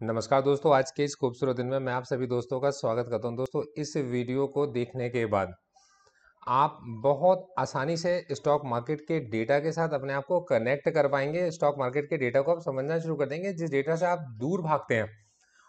नमस्कार दोस्तों, आज के इस खूबसूरत दिन में मैं आप सभी दोस्तों का स्वागत करता हूं। दोस्तों, इस वीडियो को देखने के बाद आप बहुत आसानी से स्टॉक मार्केट के डेटा के साथ अपने आप को कनेक्ट कर पाएंगे। स्टॉक मार्केट के डेटा को आप समझना शुरू कर देंगे, जिस डेटा से आप दूर भागते हैं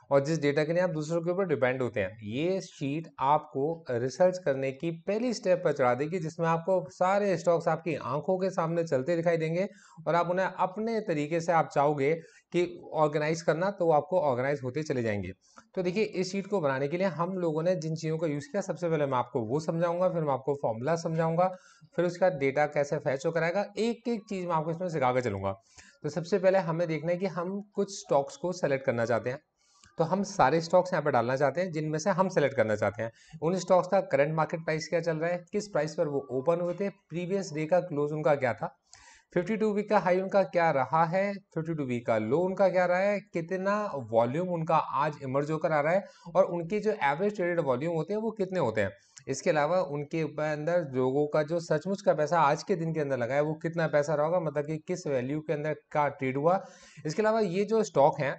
और जिस डेटा के लिए आप दूसरों के ऊपर डिपेंड होते हैं। ये शीट आपको रिसर्च करने की पहली स्टेप पर चढ़ा देगी, जिसमें आपको सारे स्टॉक्स आपकी आंखों के सामने चलते दिखाई देंगे और आप उन्हें अपने तरीके से आप चाहोगे कि ऑर्गेनाइज करना, तो वो आपको ऑर्गेनाइज होते चले जाएंगे। तो देखिए, इस शीट को बनाने के लिए हम लोगों ने जिन चीज़ों का यूज़ किया, सबसे पहले मैं आपको वो समझाऊंगा, फिर मैं आपको फॉर्मूला समझाऊंगा, फिर उसका डेटा कैसे फैच हो कराएगा, एक एक चीज़ मैं आपको इसमें सिखा कर चलूंगा। तो सबसे पहले हमें देखना है कि हम कुछ स्टॉक्स को सेलेक्ट करना चाहते हैं। तो हम सारे स्टॉक्स यहाँ पे डालना चाहते हैं जिनमें से हम सेलेक्ट करना चाहते हैं। उन स्टॉक्स का करंट मार्केट प्राइस क्या चल रहा है, किस प्राइस पर वो ओपन हुए थे, प्रीवियस डे का क्लोज उनका क्या था, 52 वीक का हाई उनका क्या रहा है, 52 वीक का लो उनका क्या रहा है, कितना वॉल्यूम उनका आज इमर्ज होकर आ रहा है और उनके जो एवरेज ट्रेडेड वॉल्यूम होते हैं वो कितने होते हैं। इसके अलावा उनके ऊपर अंदर लोगों का जो सचमुच का पैसा आज के दिन के अंदर लगा है वो कितना पैसा रहा होगा, मतलब कि किस वैल्यू के अंदर का ट्रेड हुआ। इसके अलावा ये जो स्टॉक है,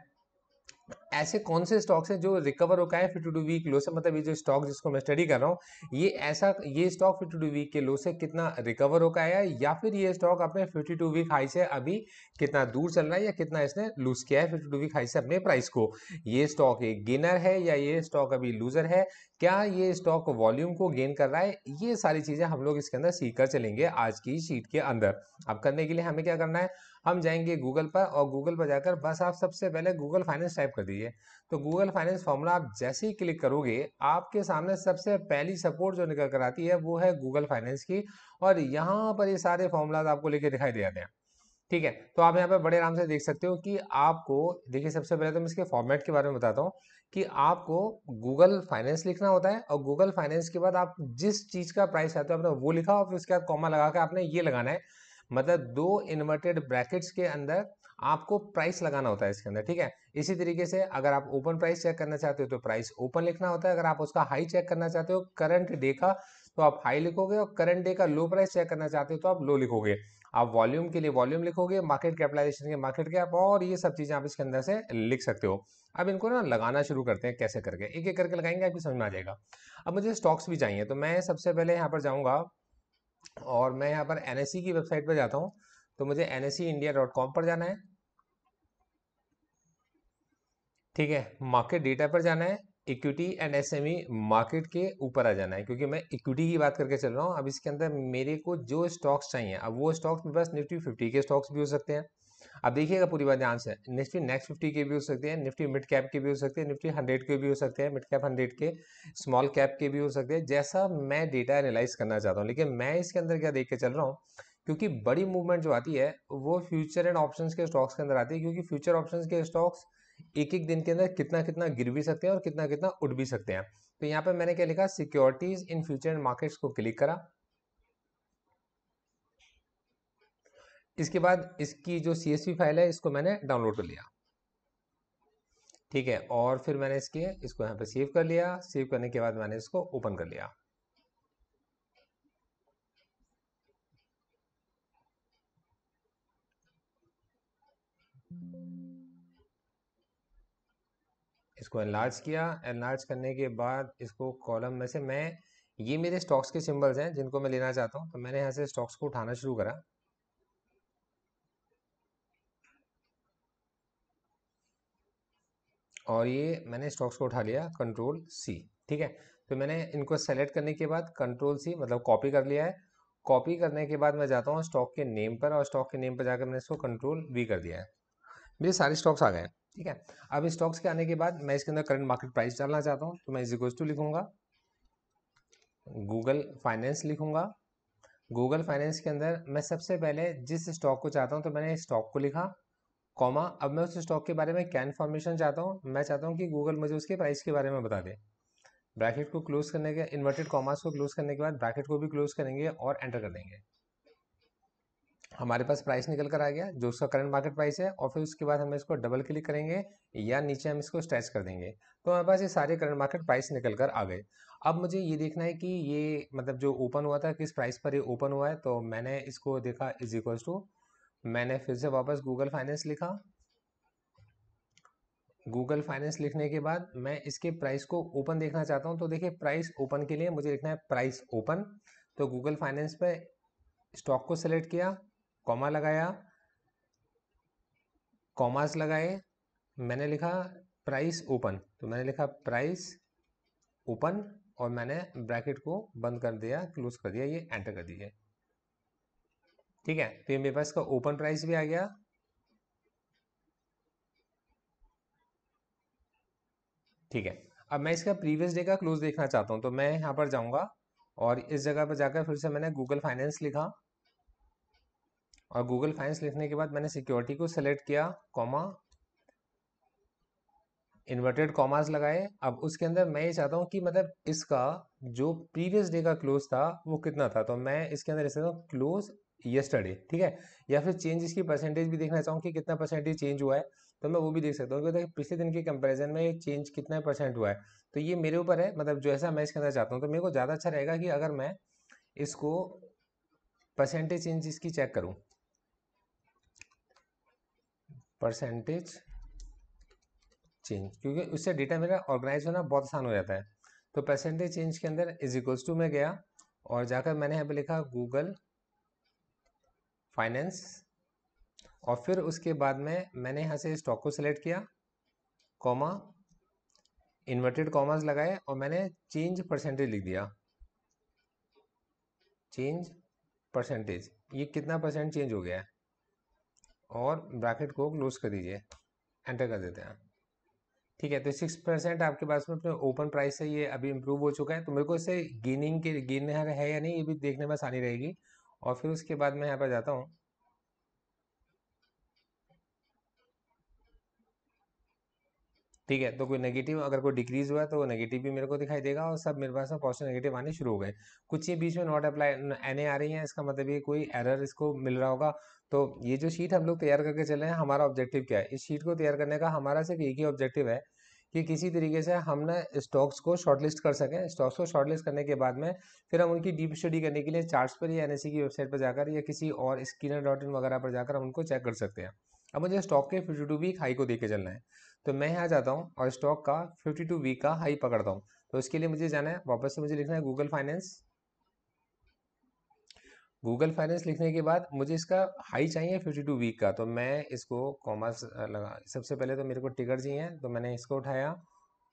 ऐसे कौन से स्टॉक्स हैं जो रिकवर हो गए हैं 52 वीक लो से, मतलब ये जो स्टॉक जिसको मैं स्टडी कर रहा हूँ, ये स्टॉक 52 वीक के लो से कितना रिकवर होकर आया है, या फिर ये स्टॉक अपने 52 वीक हाई से अभी कितना दूर चल रहा है, या कितना इसने लूज किया है 52 वीक हाई से अपने प्राइस को। ये स्टॉक एक गेनर है या ये स्टॉक अभी लूजर है, क्या ये स्टॉक वॉल्यूम को गेन कर रहा है। ये सारी चीजें हम लोग इसके अंदर सीख कर चलेंगे आज की शीट के अंदर। अब करने के लिए हमें क्या करना है, हम जाएंगे गूगल पर और गूगल पर जाकर बस आप सबसे पहले गूगल फाइनेंस टाइप कर दीजिए। तो गूगल फाइनेंस फॉर्मूला आप जैसे ही क्लिक करोगे, आपके सामने सबसे पहली सपोर्ट जो निकल कर आती है वो है गूगल फाइनेंस की, और यहाँ पर ये सारे फॉर्मूलाज आपको लेके दिखाई दे जाते हैं। ठीक है, तो आप यहाँ पे बड़े आराम से देख सकते हो कि आपको, देखिए सबसे पहले तो मैं इसके फॉर्मेट के बारे में बताता हूँ कि आपको गूगल फाइनेंस लिखना होता है और गूगल फाइनेंस के बाद आप जिस चीज का प्राइस चाहते हो आपने वो लिखा और फिर उसके बाद कॉमा लगा के आपने ये लगाना है, मतलब दो इन्वर्टेड ब्रैकेट्स के अंदर आपको प्राइस लगाना होता है इसके अंदर। ठीक है, इसी तरीके से अगर आप ओपन प्राइस चेक करना चाहते हो तो प्राइस ओपन लिखना होता है, अगर आप उसका हाई चेक करना चाहते हो करंट डे का तो आप हाई लिखोगे, और करंट डे का लो प्राइस चेक करना चाहते हो तो आप लो लिखोगे। आप वॉल्यूम के लिए वॉल्यूम लिखोगे, मार्केट कैपिटलाइजेशन के मार्केट कैप, और ये सब चीजें आप इसके अंदर से लिख सकते हो। अब इनको ना लगाना शुरू करते हैं, कैसे करके एक एक करके लगाएंगे आपको समझ में आ जाएगा। अब मुझे स्टॉक्स भी चाहिए, तो मैं सबसे पहले यहाँ पर जाऊंगा और मैं यहाँ पर एनएससी की वेबसाइट पर जाता हूँ। तो मुझे nseIndia.com पर जाना है। ठीक है, मार्केट डेटा पर जाना है, इक्विटी एंड एसएमई मार्केट के ऊपर आ जाना है, क्योंकि मैं इक्विटी की बात करके चल रहा हूँ। अब इसके अंदर मेरे को जो स्टॉक्स चाहिए, अब वो स्टॉक्स मेरे पास निफ्टी 50 के स्टॉक्स भी हो सकते हैं। अब देखिएगा पूरी बात ध्यान से, निफ्टी नेक्स्ट 50 के भी हो सकते हैं, निफ्टी मिड कैप के भी हो सकते हैं, निफ्टी 100 के भी हो सकते हैं, मिड कैप 100 के, स्मॉल कैप के भी हो सकते हैं, जैसा मैं डेटा एनालाइज करना चाहता हूँ। लेकिन मैं इसके अंदर क्या देख के चल रहा हूँ, क्योंकि बड़ी मूवमेंट जो आती है वो फ्यूचर एंड ऑप्शंस के स्टॉक्स के अंदर आती है, क्योंकि फ्यूचर ऑप्शंस के स्टॉक्स एक एक दिन के अंदर कितना कितना गिर भी सकते हैं और कितना कितना उठ भी सकते हैं। तो यहाँ पे मैंने क्या लिखा, securities in future and markets को क्लिक करा। इसके बाद इसकी जो CSV फाइल है इसको मैंने डाउनलोड कर लिया। ठीक है, और फिर मैंने इसको यहाँ पे सेव कर लिया। सेव करने के बाद मैंने इसको ओपन कर लिया। इसको एनलार्ज किया। एनलार्ज करने के बाद इसको कॉलम में से मैं, ये मेरे स्टॉक्स के सिंबल्स हैं जिनको मैं लेना चाहता हूँ, तो मैंने यहाँ से स्टॉक्स को उठाना शुरू करा। और ये मैंने स्टॉक्स को उठा लिया, कंट्रोल C। ठीक है, तो मैंने इनको सेलेक्ट करने के बाद कंट्रोल C मतलब कॉपी कर लिया है। कॉपी करने के बाद मैं जाता हूँ स्टॉक के नेम पर, और स्टॉक के नेम पर जाकर मैंने इसको कंट्रोल V कर दिया है। मेरे सारे स्टॉक्स आ गए हैं। ठीक है, अब स्टॉक्स के आने के बाद मैं इसके अंदर करंट मार्केट प्राइस डालना चाहता हूँ, तो मैं इज इक्वल टू लिखूंगा, गूगल फाइनेंस लिखूंगा। गूगल फाइनेंस के अंदर मैं सबसे पहले जिस स्टॉक को चाहता हूँ तो मैंने स्टॉक को लिखा, कॉमा। अब मैं उस स्टॉक के बारे में क्या इन्फॉर्मेशन चाहता हूँ, मैं चाहता हूँ कि गूगल मुझे उसके प्राइस के बारे में बता दे। ब्रैकेट को क्लोज करने के, इन्वर्टेड कॉमास को क्लोज करने के बाद ब्रैकेट को भी क्लोज करेंगे और एंटर कर देंगे। हमारे पास प्राइस निकल कर आ गया जो उसका करंट मार्केट प्राइस है, और फिर उसके बाद हम इसको डबल क्लिक करेंगे या नीचे हम इसको स्ट्रेच कर देंगे, तो हमारे पास ये सारे करंट मार्केट प्राइस निकल कर आ गए। अब मुझे ये देखना है कि ये मतलब जो ओपन हुआ था किस प्राइस पर ये ओपन हुआ है, तो मैंने इसको देखा इज इक्वल्स टू, मैंने फिर से वापस गूगल फाइनेंस लिखा, गूगल फाइनेंस लिखने के बाद मैं इसके प्राइस को ओपन देखना चाहता हूँ। तो देखिए प्राइस ओपन के लिए मुझे लिखना है प्राइस ओपन। तो गूगल फाइनेंस पे स्टॉक को सिलेक्ट किया, कॉमा लगाया, कॉमास लगाए, मैंने लिखा प्राइस ओपन। तो मैंने लिखा प्राइस ओपन और मैंने ब्रैकेट को बंद कर दिया, क्लोज कर दिया, ये एंटर कर दीजिए। ठीक है, तो ये मेरे पास का ओपन प्राइस भी आ गया। ठीक है, अब मैं इसका प्रीवियस डे का क्लोज देखना चाहता हूँ। तो मैं यहाँ पर जाऊँगा और इस जगह पर जाकर फिर से मैंने गूगल फाइनेंस लिखा और गूगल फाइनेंस लिखने के बाद मैंने सिक्योरिटी को सेलेक्ट किया, कॉमा, इन्वर्टेड कॉमास लगाए। अब उसके अंदर मैं ये चाहता हूँ कि मतलब इसका जो प्रीवियस डे का क्लोज था वो कितना था। तो मैं इसके अंदर ऐसे क्लोज यस्टरडे, ठीक है, या फिर चेंज इसकी परसेंटेज भी देखना चाहूँ कि कितना परसेंटेज चेंज हुआ है। तो मैं वो भी देख सकता हूँ कि पिछले दिन के कंपैरिजन में चेंज कितना परसेंट हुआ है। तो ये मेरे ऊपर है, मतलब जो ऐसा मैं इसके अंदर चाहता हूँ। तो मेरे को ज़्यादा अच्छा रहेगा कि अगर मैं इसको परसेंटेज चेंज इसकी चेक करूँ, परसेंटेज चेंज, क्योंकि उससे डेटा मेरा ऑर्गेनाइज होना बहुत आसान हो जाता है। तो परसेंटेज चेंज के अंदर इज इक्वल्स टू में गया और जाकर मैंने यहाँ पे लिखा गूगल फाइनेंस और फिर उसके बाद में मैंने यहाँ से स्टॉक को सिलेक्ट किया, कॉमा, इन्वर्टेड कॉमास लगाए और मैंने चेंज परसेंटेज लिख दिया, चेंज परसेंटेज, ये कितना परसेंट चेंज हो गया है, और ब्रैकेट को क्लोज कर दीजिए, एंटर कर देते हैं। ठीक है, तो 6% आपके पास में अपने ओपन प्राइस से ये अभी इम्प्रूव हो चुका है। तो मेरे को इससे गेन है या नहीं ये भी देखने में आसानी रहेगी। और फिर उसके बाद मैं यहाँ पर जाता हूँ, ठीक है, तो कोई नेगेटिव अगर कोई डिक्रीज हुआ है तो वो नेगेटिव भी मेरे को दिखाई देगा और सब मेरे पास में पॉजिटिव नेगेटिव आने शुरू हो गए। कुछ ये बीच में नॉट अप्लाई एनए आ रही है, इसका मतलब ये कोई एरर इसको मिल रहा होगा। तो ये जो शीट हम लोग तैयार करके चले हैं, हमारा ऑब्जेक्टिव क्या है, इस शीट को तैयार करने का हमारा सिर्फ एक ही ऑब्जेक्टिव है कि किसी तरीके से हम ना स्टॉक्स को शॉर्टलिस्ट कर सकें। स्टॉक्स को शॉर्टलिस्ट करने के बाद में फिर हम उनकी डीप स्टडी करने के लिए चार्ट्स पर या एनएससी की वेबसाइट पर जाकर या किसी और स्कीनर.इन वगैरह पर जाकर हम उनको चेक कर सकते हैं। अब मुझे स्टॉक के 52 वीक हाई को देके चलना है। तो मैं यहाँ जाता हूँ और स्टॉक का 52 वीक का हाई पकड़ता हूँ। तो इसके लिए मुझे जाना है, वापस से मुझे लिखना है गूगल फाइनेंस। गूगल फाइनेंस लिखने के बाद मुझे इसका हाई चाहिए 52 वीक का। तो मैं इसको कॉमर्स लगा, सबसे पहले तो मेरे को टिकर चाहिए, तो मैंने इसको उठाया,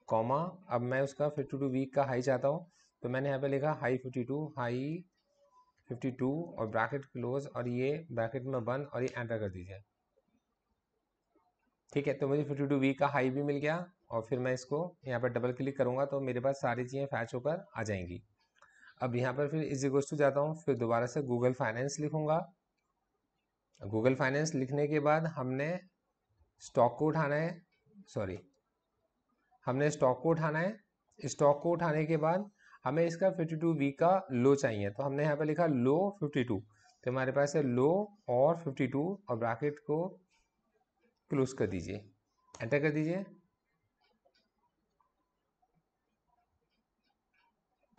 कॉमा, अब मैं उसका 52 वीक का हाई चाहता हूँ। तो मैंने यहाँ पे लिखा हाई 52, हाई 52 और ब्रैकेट क्लोज और ये ब्रैकेट में बंद और ये एंटर कर दीजिए। ठीक है, तो मुझे 52 वीक का हाई भी मिल गया और फिर मैं इसको यहाँ पर डबल क्लिक करूँगा तो मेरे पास सारी चीज़ें फैच होकर आ जाएंगी। अब यहाँ पर फिर इज इक्वल्स टू जाता हूँ, फिर दोबारा से गूगल फाइनेंस लिखूंगा। गूगल फाइनेंस लिखने के बाद हमने स्टॉक को उठाना है, सॉरी, हमने स्टॉक को उठाना है। स्टॉक को उठाने के बाद हमें इसका 52 वीक का लो चाहिए। तो हमने यहाँ पे लिखा लो 52, तो हमारे पास है लो और 52 और ब्रैकेट को क्लोज कर दीजिए, एंटर कर दीजिए।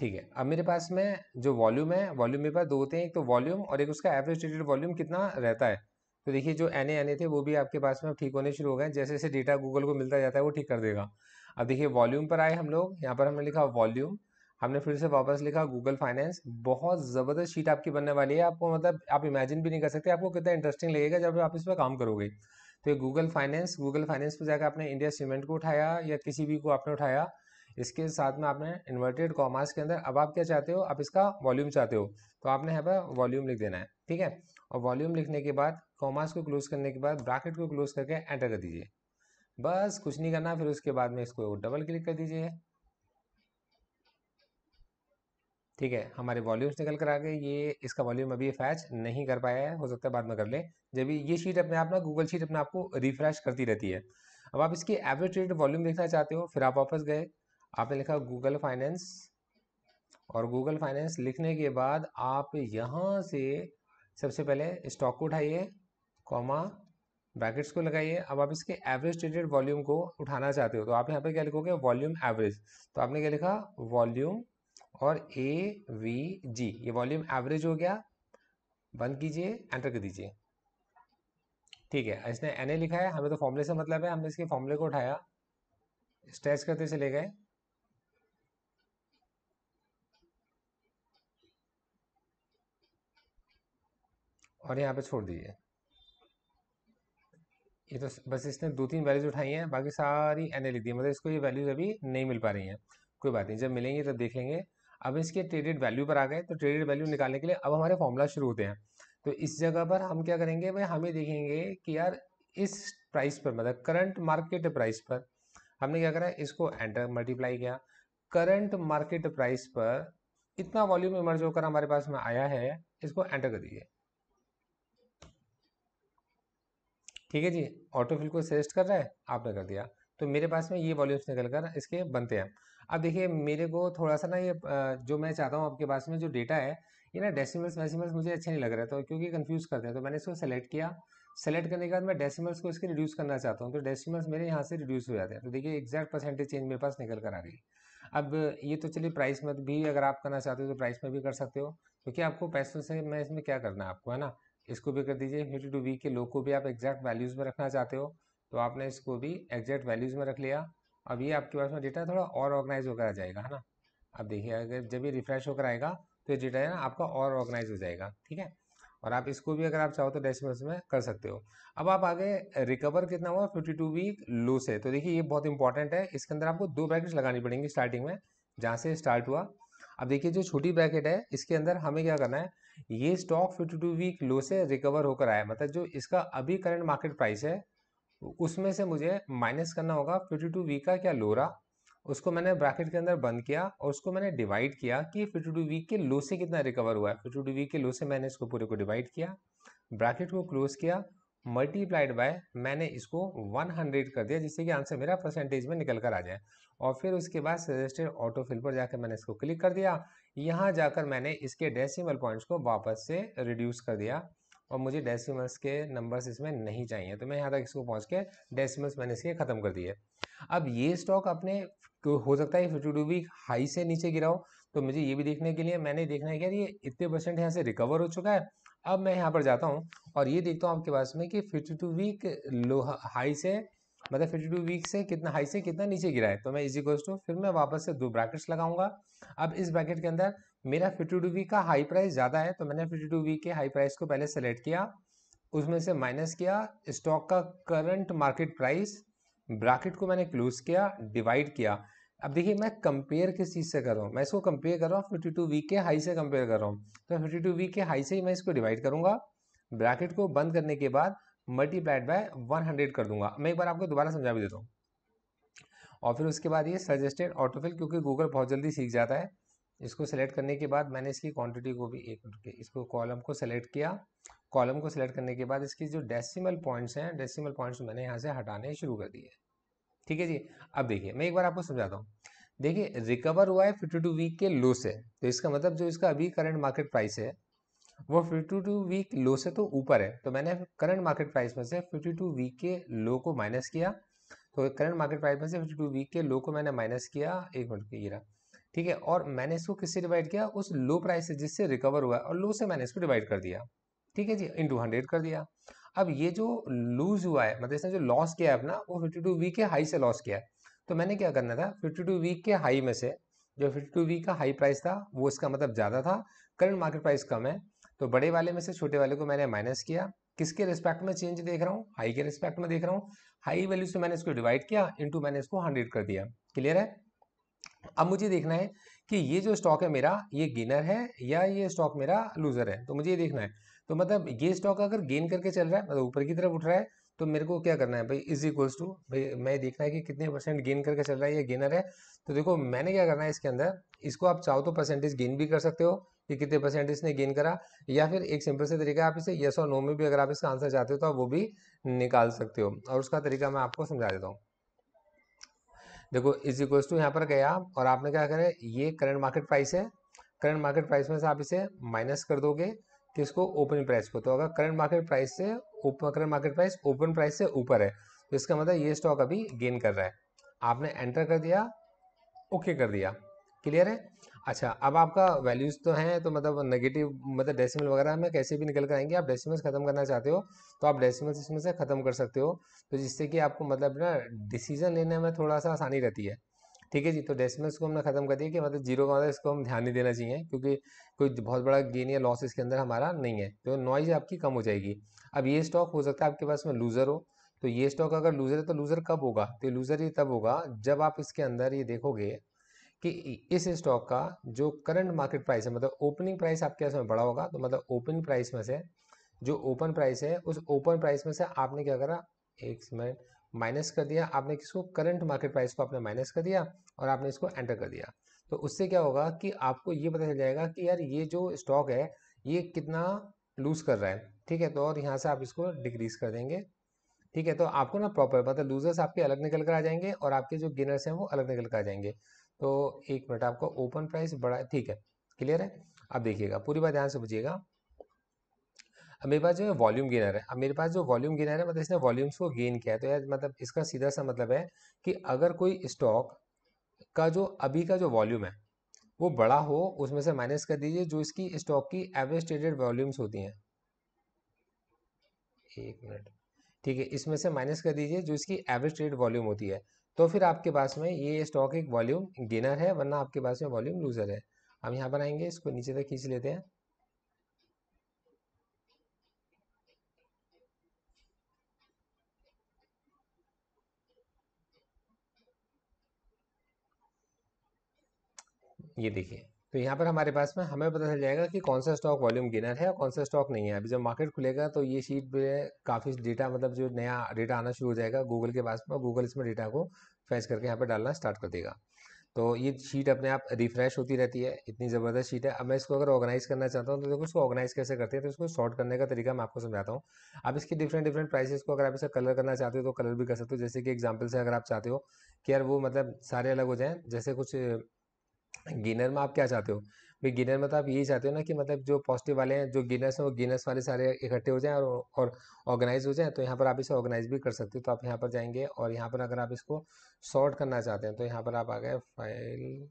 ठीक है, अब मेरे पास में जो वॉल्यूम है, वॉल्यूम मेरे पास दो होते हैं, एक तो वॉल्यूम और एक उसका एवरेज ट्रेडेड वॉल्यूम कितना रहता है। तो देखिए जो एन ए थे वो भी आपके पास में ठीक होने शुरू हो गए, जैसे जैसे डेटा गूगल को मिलता जाता है वो ठीक कर देगा। अब देखिए वॉल्यूम पर आए हम लोग, यहाँ पर हमने लिखा वॉल्यूम, हमने फिर से वापस लिखा गूगल फाइनेंस। बहुत ज़बरदस्त शीट आपकी बनने वाली है, आपको मतलब आप इमेजिन भी नहीं कर सकते आपको कितना इंटरेस्टिंग लगेगा जब आप इस पर काम करोगे। तो ये गूगल फाइनेंस पर जाकर आपने इंडिया सीमेंट को उठाया या किसी भी को आपने उठाया, इसके साथ में आपने इन्वर्टेड कॉमास के अंदर अब आप क्या चाहते हो, आप इसका वॉल्यूम चाहते हो, तो आपने यहाँ पर वॉल्यूम लिख देना है। ठीक है, और वॉल्यूम लिखने के बाद कॉमास को क्लोज करने के बाद ब्रैकेट को क्लोज करके एंटर कर दीजिए। बस कुछ नहीं करना, फिर उसके बाद में इसको डबल क्लिक कर दीजिए। ठीक है, हमारे वॉल्यूम्स निकल कर आ गए। ये इसका वॉल्यूम अभी फैच नहीं कर पाया है, हो सकता है बाद में कर ले। जब ये शीट अपने आप ना गूगल शीट अपने आप को रिफ्रेश करती रहती है। अब आप इसकी एवरेज ट्रेडेड वॉल्यूम देखना चाहते हो, फिर आप वापस गए, आपने लिखा गूगल फाइनेंस और गूगल फाइनेंस लिखने के बाद आप यहाँ से सबसे पहले स्टॉक को उठाइए, कॉमा, ब्रैकेट्स को लगाइए। अब आप इसके एवरेज ट्रेडेड वॉल्यूम को उठाना चाहते हो, तो आप यहाँ पे क्या लिखोगे, वॉल्यूम एवरेज। तो आपने क्या लिखा, वॉल्यूम और AVG, ये वॉल्यूम एवरेज हो गया, बंद कीजिए, एंटर कर दीजिए। ठीक है, इसने NA लिखा है, हमें तो फॉर्मूले से मतलब है, हमने इसके फॉर्मूले को उठाया, स्ट्रेच करते चले गए, और यहाँ पे छोड़ दीजिए। ये तो बस इसने 2-3 वैल्यूज उठाई हैं, बाकी सारी एन लिख दी, मतलब इसको ये वैल्यूज अभी नहीं मिल पा रही हैं। कोई बात नहीं, जब मिलेंगी तब देख लेंगे। अब इसके ट्रेडेड वैल्यू पर आ गए, तो ट्रेडेड वैल्यू निकालने के लिए अब हमारे फॉर्मूला शुरू होते हैं। तो इस जगह पर हम क्या करेंगे भाई, हमें देखेंगे कि यार इस प्राइस पर, मतलब करंट मार्केट प्राइस पर हमने क्या करा, इसको एंटर मल्टीप्लाई किया। करंट मार्केट प्राइस पर इतना वॉल्यूम इमर्ज होकर हमारे पास में आया है, इसको एंटर कर दीजिए। ठीक है जी, ऑटोफिल को सजेस्ट कर रहा है, आपने कर दिया, तो मेरे पास में ये वॉल्यूम्स निकल कर इसके बनते हैं। अब देखिए मेरे को थोड़ा सा ना ये जो मैं चाहता हूँ आपके पास में जो डेटा है, ये ना डेसिमल्स वैसिमल्स मुझे अच्छे नहीं लग रहे, तो क्योंकि कंफ्यूज करते हैं, तो मैंने इसको सेलेक्ट किया। सेलेक्ट करने के बाद मैं डेसिमल्स को इसके रिड्यूस करना चाहता हूँ, तो डेसिमल्स मेरे यहाँ से रिड्यूस हो जाते हैं। तो देखिए एग्जैक्ट परसेंटेज चेंज मेरे पास निकल कर आ गई। अब ये तो चलिए प्राइस में भी अगर आप करना चाहते हो तो प्राइस में भी कर सकते हो, क्योंकि आपको पैसों से मैं इसमें क्या करना है आपको, है ना। इसको भी कर दीजिए। 52 वीक के लो को भी आप एग्जैक्ट वैल्यूज़ में रखना चाहते हो, तो आपने इसको भी एग्जैक्ट वैल्यूज़ में रख लिया। अब ये आपके पास में डेटा थोड़ा और ऑर्गेनाइज होकर आ जाएगा, है ना। अब देखिए अगर जब ये रिफ्रेश होकर आएगा तो ये डेटा है ना आपका और ऑर्गेनाइज हो जाएगा, ठीक है। और आप इसको भी अगर आप चाहो तो डेसिमल्स में कर सकते हो। अब आप आगे रिकवर कितना हुआ 52 वीक लो से, तो देखिए ये बहुत इंपॉर्टेंट है। इसके अंदर आपको 2 ब्रैकेट्स लगानी पड़ेंगी स्टार्टिंग में, जहाँ से स्टार्ट हुआ। अब देखिए जो छोटी ब्रैकेट है इसके अंदर हमें क्या करना है, ये स्टॉक 52 वीक लो से रिकवर होकर आया, मतलब जो इसका अभी करंट मार्केट प्राइस है उसमें से मुझे माइनस करना होगा 52 वीक का क्या लो रहा, उसको मैंने ब्रैकेट के अंदर बंद किया और उसको मैंने डिवाइड किया कि 52 वीक के लो से कितना रिकवर हुआ है। 52 वीक के लो से मैंने इसको पूरे को डिवाइड किया, ब्रैकेट को क्लोज किया, मल्टीप्लाइड बाय मैंने इसको 100 कर दिया, जिससे कि आंसर मेरा परसेंटेज में निकल कर आ जाए। और फिर उसके बाद सजेस्टेड ऑटोफिल पर जाकर मैंने इसको क्लिक कर दिया। यहाँ जाकर मैंने इसके डेसिमल पॉइंट्स को वापस से रिड्यूस कर दिया, और मुझे डेसिमल्स के नंबर्स इसमें नहीं चाहिए, तो मैं यहाँ तक इसको पहुँच के डेसिमल्स मैंने इसके ख़त्म कर दिए। अब ये स्टॉक अपने हो सकता है 52 वीक हाई से नीचे गिरा हो, तो मुझे ये भी देखने के लिए मैंने देखना है कि यार ये इतने परसेंट यहाँ से रिकवर हो चुका है। अब मैं यहाँ पर जाता हूँ और ये देखता हूँ आपके पास में कि 52 वीक लो हाई से, मतलब 52 वीक से कितना हाई से कितना नीचे गिरा है, तो मैं इज इक्वल्स टू फिर मैं वापस से 2 ब्रैकेट्स लगाऊंगा। अब इस ब्रैकेट के अंदर मेरा 52 वीक का हाई प्राइस ज़्यादा है, तो मैंने 52 वीक के हाई प्राइस को पहले सेलेक्ट किया, उसमें से माइनस किया स्टॉक का करंट मार्केट प्राइस, ब्रैकेट को मैंने क्लोज किया, डिवाइड किया। अब देखिए मैं कंपेयर किस चीज़ से कर रहा हूँ, मैं इसको कंपेयर कर रहा हूँ 52 वीक के हाई से कंपेयर कर रहा हूँ, तो 52 वीक के हाई से ही मैं इसको डिवाइड करूंगा, ब्रैकेट को बंद करने के बाद मल्टीप्लाइड बाय 100 कर दूंगा। मैं एक बार आपको दोबारा समझा भी देता हूँ। और फिर उसके बाद ये सजेस्टेड ऑटोफिल, क्योंकि गूगल बहुत जल्दी सीख जाता है। इसको सेलेक्ट करने के बाद मैंने इसकी क्वांटिटी को भी एक मिनट के इसको कॉलम को सेलेक्ट किया। कॉलम को सेलेक्ट करने के बाद इसकी जो डेसिमल पॉइंट्स हैं, डेसिमल पॉइंट्स मैंने यहाँ से हटाने शुरू कर दिए। ठीक है जी। अब देखिए मैं एक बार आपको समझाता हूँ। देखिए रिकवर हुआ है 52 वीक के लो से, तो इसका मतलब जो इसका अभी करंट मार्केट प्राइस है वो 52 वीक लो से तो ऊपर है, तो मैंने करंट मार्केट प्राइस में से 52 वीक के लो को माइनस किया। तो करंट मार्केट प्राइस में से 52 वीक के लो को मैंने माइनस किया, एक मिनट की गिरा, ठीक है। और मैंने इसको किससे डिवाइड किया, उस लो प्राइस से जिससे रिकवर हुआ, और लो से मैंने इसको डिवाइड कर दिया, ठीक है जी, इंटू 100 कर दिया। अब ये जो लूज हुआ है, मतलब इसने जो लॉस किया है अपना, वो 52 वीक के हाई से लॉस किया है। तो मैंने क्या करना था, 52 वीक के हाई में से जो 52 वीक का हाई प्राइस था वो इसका मतलब ज़्यादा था, करंट मार्केट प्राइस कम है, तो बड़े वाले में से छोटे वाले को मैंने माइनस किया। किसके रिस्पेक्ट में चेंज देख रहा हूँ, हाई के रिस्पेक्ट में देख रहा हूँ। हाई वैल्यू से मैंने इसको डिवाइड किया, इंटू मैंने इसको 100 कर दिया। क्लियर है। अब मुझे देखना है कि ये जो स्टॉक है मेरा, ये गेनर है या ये स्टॉक मेरा लूजर है, तो मुझे ये देखना है। तो मतलब ये स्टॉक अगर गेन करके चल रहा है, मतलब ऊपर की तरफ उठ रहा है, तो मेरे को क्या करना है भाई, इज इक्वल्स टू भाई मैं देखना है कि कितने परसेंट गेन करके चल रहा है, ये गेनर है। तो देखो मैंने क्या करना है इसके अंदर, इसको आप चाहो तो परसेंटेज गेन भी कर सकते हो कि कितने परसेंट इसने गेन करा, या फिर एक सिंपल से तरीका आप इसे यस और नो में भी अगर आप इसका आंसर चाहते हो तो आप वो भी निकाल सकते हो, और उसका तरीका मैं आपको समझा देता हूँ। देखो इज इक्वल्स टू यहाँ पर गया और आपने क्या करें, ये करंट मार्केट प्राइस है, करंट मार्केट प्राइस में से आप इसे माइनस कर दोगे किसको, ओपन प्राइस को। तो अगर करंट मार्केट प्राइस से current market price open price से ऊपर है, तो इसका मतलब ये स्टॉक अभी गेन कर रहा है। आपने एंटर कर दिया, ओके कर दिया, क्लियर है। अच्छा, अब आपका वैल्यूज तो हैं, तो मतलब नेगेटिव मतलब डेसिमल वगैरह में कैसे भी निकल कर आएंगे। आप डेसिमल्स खत्म करना चाहते हो तो आप डेसिमल्स इसमें से खत्म कर सकते हो, तो जिससे कि आपको मतलब ना डिसीजन लेने में थोड़ा सा आसानी रहती है। ठीक है जी, तो डेसिमल्स को हमने खत्म कर दिया कि मतलब जीरो का मतलब इसको हम ध्यान नहीं देना चाहिए, क्योंकि कोई बहुत बड़ा गेन या लॉस इसके अंदर हमारा नहीं है, तो नॉइज आपकी कम हो जाएगी। अब ये स्टॉक हो सकता है आपके पास में लूजर हो, तो ये स्टॉक अगर लूजर है तो लूजर कब होगा, तो लूजर ही तब होगा जब आप इसके अंदर ये देखोगे कि इस स्टॉक का जो करंट मार्केट प्राइस है, मतलब ओपनिंग प्राइस आपके इसमें बड़ा होगा, तो मतलब ओपनिंग प्राइस में से जो ओपन प्राइस है उस ओपन प्राइस में से आपने क्या करा, एक मिनट, माइनस कर दिया आपने, किसको, करंट मार्केट प्राइस को आपने माइनस कर दिया और आपने इसको एंटर कर दिया। तो उससे क्या होगा कि आपको ये पता चल जाएगा कि यार ये जो स्टॉक है ये कितना लूज कर रहा है। ठीक है, तो और यहाँ से आप इसको डिक्रीज कर देंगे। ठीक है, तो आपको ना प्रॉपर मतलब लूजर्स आपके अलग निकल कर आ जाएंगे और आपके जो गेनर्स हैं वो अलग निकल कर आ जाएंगे। तो एक मिनट, आपको ओपन प्राइस बड़ा है, ठीक है, क्लियर है। अब देखिएगा, पूरी बात ध्यान से बुझिएगा। अब मेरे पास जो है वॉल्यूम गेनर है, अब मेरे पास जो वॉल्यूम गेनर है मतलब इसने वॉल्यूम्स को गेन किया है, तो यार मतलब इसका सीधा सा मतलब है कि अगर कोई स्टॉक का जो अभी का जो वॉल्यूम है वो बड़ा हो, उसमें से माइनस कर दीजिए जो इसकी स्टॉक की एवरेज ट्रेडेड वॉल्यूम्स होती हैं। एक मिनट, ठीक है, इसमें से माइनस कर दीजिए जो इसकी एवरेज ट्रेड वॉल्यूम होती है, तो फिर आपके पास में ये स्टॉक एक वॉल्यूम गेनर है, वरना आपके पास में वॉल्यूम लूजर है। हम यहाँ पर आएंगे, इसको नीचे तक खींच लेते हैं। ये देखिए, तो यहाँ पर हमारे पास में हमें पता चल जाएगा कि कौन सा स्टॉक वॉल्यूम गेनर है और कौन सा स्टॉक नहीं है। अभी जब मार्केट खुलेगा तो ये शीट पे काफ़ी डेटा, मतलब जो नया डेटा आना शुरू हो जाएगा गूगल के पास में, गूगल इसमें डेटा को फैच करके यहाँ पर डालना स्टार्ट कर देगा। तो ये शीट अपने आप रिफ्रेश होती रहती है, इतनी ज़बरदस्त शीट है। अब मैं इसको अगर ऑर्गेनाइज करना चाहता हूँ तो देखो इसको ऑर्गेनाइज कैसे करते हैं, तो इसको सॉर्ट करने का तरीका मैं आपको समझाता हूँ। आप इसकी डिफरेंट डिफरेंट प्राइसेस को अगर आप इसे कलर करना चाहते हो तो कलर भी कर सकते हो। जैसे कि एग्जाम्पल से अगर आप चाहते हो कि यार वो मतलब सारे अलग हो जाएं, जैसे कुछ गेनर में आप क्या चाहते हो, भाई गेनर में तो आप यही चाहते हो ना कि मतलब जो पॉजिटिव वाले हैं जो गेनर्स हैं वो गेनर्स वाले सारे इकट्ठे हो जाएं और ऑर्गेनाइज हो जाएं, तो यहाँ पर आप इसे ऑर्गेनाइज भी कर सकते हो। तो आप यहाँ पर जाएंगे और यहाँ पर अगर आप इसको सॉर्ट करना चाहते हैं तो यहाँ पर आप आ गए फाइल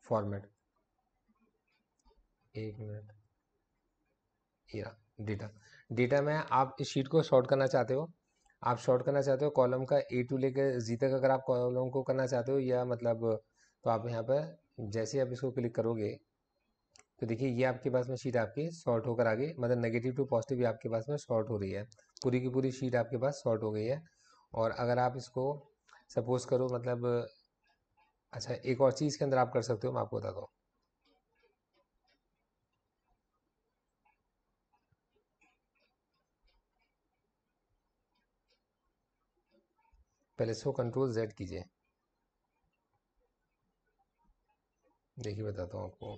फॉर्मेट, एक मिनट, ये डेटा, डेटा में आप इस शीट को शॉर्ट करना चाहते हो, आप शॉर्ट करना चाहते हो कॉलम का ए टू लेकर जी तक अगर आप कॉलम को करना चाहते हो, या मतलब तो आप यहाँ पर जैसे ही आप इसको क्लिक करोगे तो देखिए ये आपके पास में शीट आपकी शॉर्ट होकर आ गई, मतलब नेगेटिव टू पॉजिटिव भी आपके पास में शॉर्ट हो रही है, पूरी की पूरी शीट आपके पास शॉर्ट हो गई है। और अगर आप इसको सपोज करो मतलब, अच्छा एक और चीज़ के अंदर आप कर सकते हो, मैं आपको बताता हूँ। पहले इसको कंट्रोल जेड कीजिए, देखिए बताता हूँ आपको।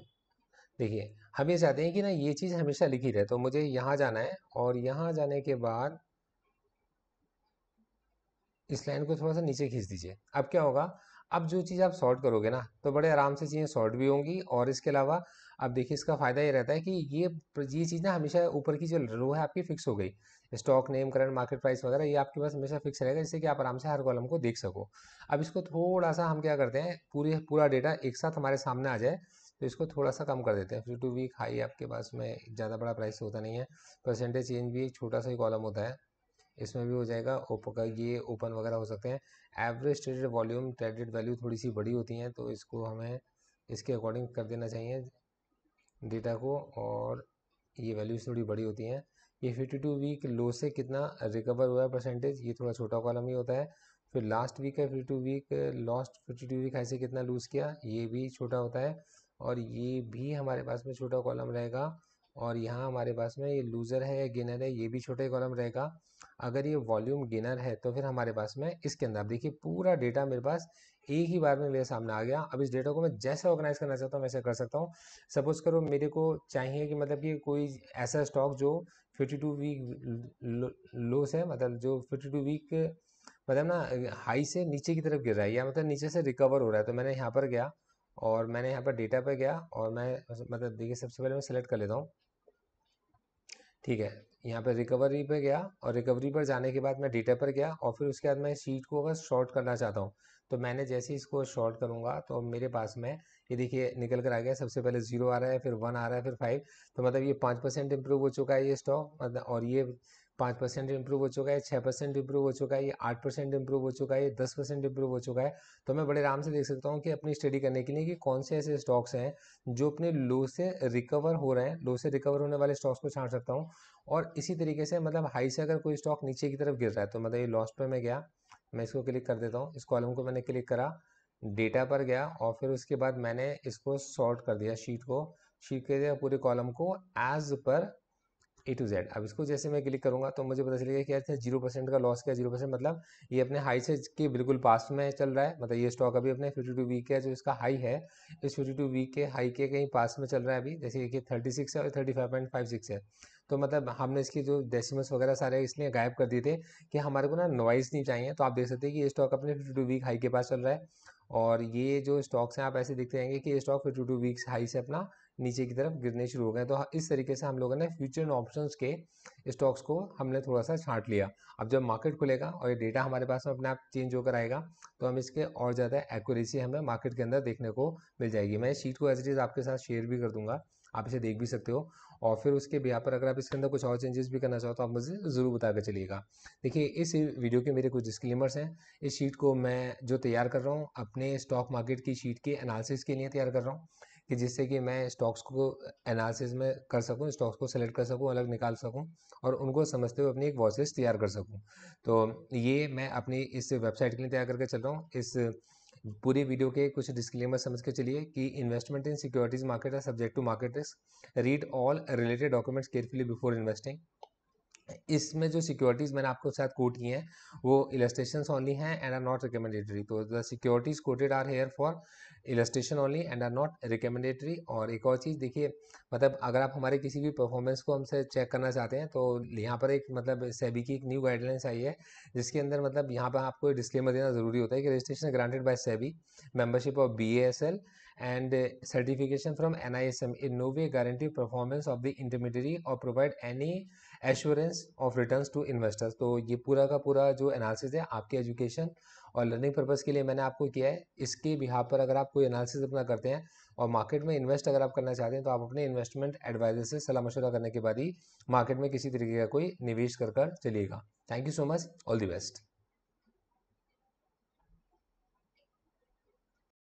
देखिए हम ये चाहते हैं कि ना ये चीज़ हमेशा लिखी रहे, तो मुझे यहाँ जाना है और यहाँ जाने के बाद इस लाइन को थोड़ा सा नीचे खींच दीजिए। अब क्या होगा, अब जो चीज़ आप सॉर्ट करोगे ना तो बड़े आराम से चीज़ें सॉर्ट भी होंगी, और इसके अलावा अब देखिए इसका फ़ायदा ये रहता है कि ये चीज़ ना हमेशा ऊपर की जो रो है आपकी फिक्स हो गई, stock name current market price वगैरह ये आपके पास हमेशा फिक्स रहेगा, जिससे कि आप आराम से हर कॉलम को देख सको। अब इसको थोड़ा सा हम क्या करते हैं, पूरा डेटा एक साथ हमारे सामने आ जाए, तो इसको थोड़ा सा कम कर देते हैं। 52 वीक हाई आपके पास में ज़्यादा बड़ा प्राइस होता नहीं है, परसेंटेज चेंज भी एक छोटा सा ही कॉलम होता है, इसमें भी हो जाएगा। ओपो का ये ओपन वगैरह हो सकते हैं। Average traded volume traded value थोड़ी सी बड़ी होती हैं, तो इसको हमें इसके अकॉर्डिंग कर देना चाहिए डेटा को, और ये वैल्यूज थोड़ी बड़ी होती हैं। ये 52 वीक लो से कितना रिकवर हुआ है परसेंटेज, ये थोड़ा छोटा कॉलम ही होता है। फिर लास्ट वीक है 52 वीक, लास्ट 52 वीक ऐसे कितना लूज़ किया, ये भी छोटा होता है, और ये भी हमारे पास में छोटा कॉलम रहेगा। और यहाँ हमारे पास में ये लूज़र है या गेनर है, ये भी छोटे कॉलम रहेगा। अगर ये वॉल्यूम गेनर है तो फिर हमारे पास में इसके अंदर आप देखिए पूरा डेटा मेरे पास एक ही बार में मेरे सामने आ गया। अब इस डेटा को मैं जैसे ऑर्गेनाइज करना चाहता हूँ वैसे कर सकता हूँ। सपोज करो मेरे को चाहिए कि मतलब कि कोई ऐसा स्टॉक जो 52 वीक लो से, मतलब जो 52 वीक मतलब ना हाई से नीचे की तरफ गिर रहा है, या मतलब नीचे से रिकवर हो रहा है, तो मैंने यहाँ पर गया और मैंने यहाँ पर डेटा पे गया और मैं मतलब देखिए सबसे पहले मैं सेलेक्ट कर लेता हूँ। ठीक है, यहाँ पे रिकवरी पे गया और रिकवरी पर जाने के बाद मैं डेटा पर गया और फिर उसके बाद मैं शीट को अगर शॉर्ट करना चाहता हूँ तो मैंने जैसे ही इसको शॉर्ट करूँगा तो मेरे पास में ये देखिए निकल कर आ गया। सबसे पहले 0 आ रहा है, फिर 1 आ रहा है, फिर 5। तो मतलब ये 5% इम्प्रूव हो चुका है ये स्टॉक, मतलब, और ये 5% इम्प्रूव हो चुका है, 6% इम्प्रूव हो चुका है, ये 8% इम्प्रूव हो चुका है, ये 10% इम्प्रूव हो चुका है। तो मैं बड़े आराम से देख सकता हूँ कि अपनी स्टडी करने के लिए कि कौन से ऐसे स्टॉक्स हैं जो अपने लो से रिकवर हो रहे हैं, लो से रिकवर होने वाले स्टॉक्स को छांट सकता हूँ। और इसी तरीके से मतलब हाई से अगर कोई स्टॉक नीचे की तरफ गिर रहा है तो मतलब ये लॉस पे मैं गया, मैं इसको क्लिक कर देता हूँ, इस कॉलम को मैंने क्लिक करा, डेटा पर गया और फिर उसके बाद मैंने इसको सॉर्ट कर दिया, शीट कर दिया पूरे कॉलम को as per A to Z। अब इसको जैसे मैं क्लिक करूंगा तो मुझे पता चलेगा कि यार 0% का लॉस, क्या 0%, मतलब ये अपने हाई से के बिल्कुल पास में चल रहा है। मतलब ये स्टॉक अभी अपने 52 वीक का जो इसका हाई है, इस 52 वीक के हाई के कहीं पास में चल रहा है अभी। जैसे कि 36 है और 35.56 है। तो मतलब हमने इसकी जो डेसिमल्स वगैरह सारे इसलिए गायब कर दिए थे कि हमारे को ना नॉइज नहीं चाहिए। तो आप देख सकते हैं कि ये स्टॉक अपने 52 वीक हाई के पास चल रहा है, और ये जो स्टॉक्स हैं आप ऐसे देखते रहेंगे कि ये स्टॉक 52 वीक्स हाई से अपना नीचे की तरफ गिरने शुरू हो गए। तो इस तरीके से हम लोगों ने फ्यूचर ऑप्शंस के स्टॉक्स को हमने थोड़ा सा छांट लिया। अब जब मार्केट खुलेगा और ये डेटा हमारे पास में अपने आप चेंज होकर आएगा तो हम इसके और ज़्यादा एक्यूरेसी हमें मार्केट के अंदर देखने को मिल जाएगी। मैं इस शीट को एज इट इज़ आपके साथ शेयर भी कर दूंगा, आप इसे देख भी सकते हो। और फिर उसके बिहार पर अगर आप इसके अंदर कुछ और चेंजेस भी करना चाहो तो आप मुझे ज़रूर बता कर चलिएगा। देखिए इस वीडियो के मेरे कुछ डिस्क्लेमर्स हैं। इस शीट को मैं जो तैयार कर रहा हूँ अपने स्टॉक मार्केट की शीट के एनालिसिस के लिए तैयार कर रहा हूँ, कि जिससे कि मैं स्टॉक्स को एनालिसिस में कर सकूं, स्टॉक्स को सेलेक्ट कर सकूं, अलग निकाल सकूं और उनको समझते हुए अपनी एक वॉच लिस्ट तैयार कर सकूं। तो ये मैं अपनी इस वेबसाइट के लिए तैयार करके चल रहा हूँ। इस पूरी वीडियो के कुछ डिस्क्लेमर समझ के चलिए कि इन्वेस्टमेंट इन सिक्योरिटीज मार्केट है subject to market risk, read all related documents carefully before investing. इसमें जो सिक्योरिटीज मैंने आपको साथ कोट की हैं वो इलस्ट्रेशंस ओनली हैं एंड आर नॉट रिकमेंडेटरी। तो the securities quoted are here for illustration only and are not recommendatory. और एक और चीज़ देखिए, मतलब अगर आप हमारे किसी भी परफॉर्मेंस को हमसे चेक करना चाहते हैं तो यहाँ पर एक मतलब सेबी की एक न्यू गाइडलाइंस आई है, जिसके अंदर मतलब यहाँ पर आपको डिस्क्लेमर देना जरूरी होता है कि registration granted by SEBI, membership of BASL and certification from NISM in no way guarantee performance of the intermediary or provide any assurance of returns to investors। तो ये पूरा का पूरा जो एनालिसिस है आपके एजुकेशन और लर्निंग पर्पस के लिए मैंने आपको किया है। इसके बिहार पर अगर आप कोई एनालिसिस अपना करते हैं और मार्केट में इन्वेस्ट अगर आप करना चाहते हैं तो आप अपने इन्वेस्टमेंट एडवाइजर से सलाह मशवरा करने के बाद ही मार्केट में किसी तरीके का कोई निवेश कर चलिएगा। Thank you so much, all the best.